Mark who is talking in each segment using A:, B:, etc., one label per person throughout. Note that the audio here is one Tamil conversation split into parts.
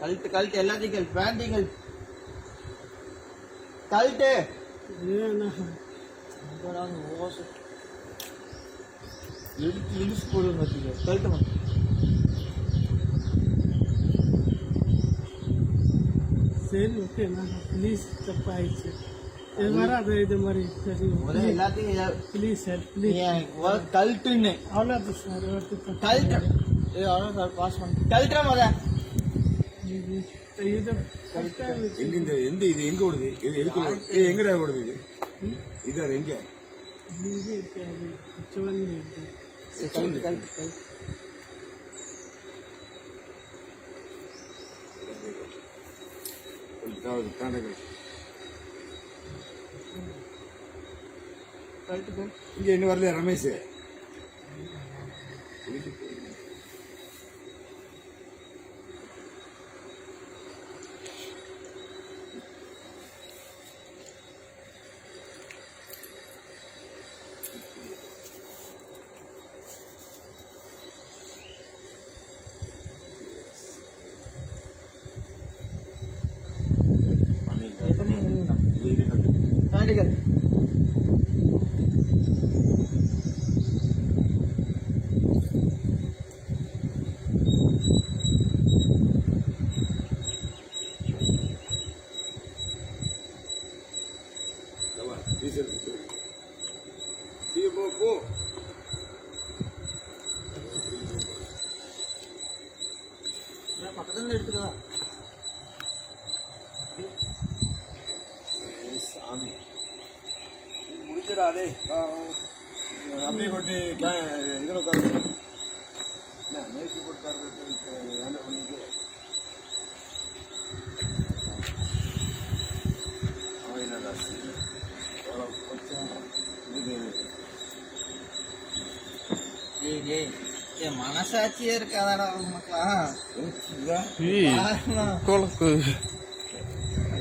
A: கழட்டு எல்லாத்தையும் கழட்டு, பேண்டிங்கள் கழட்டு. எடுத்து இழுச்சு போடுங்க, கழட்டுமா.
B: சரி ஓகேண்ணா ப்ளீஸ் தப்பாயிடுச்சு. இது வராது, இது மாதிரி
A: எல்லாத்தையும்
B: ப்ளீஸ் சார் ப்ளீஸ்
A: கழட்டுன்னு.
B: அவ்வளோது சார்
A: கழட்டு. அவ்வளோ சார் பாஸ் பண்ண கழட்டுற முத.
B: இது
C: எங்க எந்த இது எங்க ஓடுது? இது எதுக்கு எங்கடா ஓடுது? இது இது அது எங்க?
B: இது சிவன்
A: கழட்டு கழட்டு.
C: இங்க இன்னும் வரலையா ரமேஷ்?
A: பேண்டிங்கள்
C: போ
A: பக்கத்துல எடுத்துக்கலாம்.
C: சாமி முடிச்சிடாதே. அப்படியே கொட்டி இதில் உட்காந்து மேய்ச்சி போட்டு வேலை பண்ணிட்டு அவன் என்னடா
A: என் மனசாட்சியே இருக்காதாடா உனக்கா?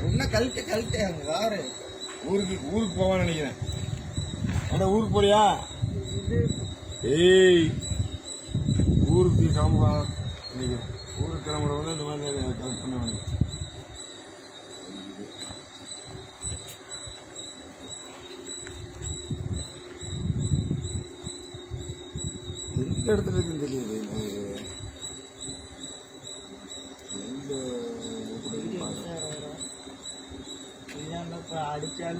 A: இன்னும் கழட்டு அங்க வாரு.
C: ஊருக்கு போவான்னு நினைக்கிறேன். அட ஊருக்கு போறியா? ஏய் ஊருக்கு கிளம்புவா நினைக்கிறேன். ஊருக்கு கிளம்புறவங்க இந்த மாதிரி கலெக்ட் பண்ண வேணும். எந்த இடத்துல இருக்குன்னு தெரியுது.
A: அடிச்சாலும்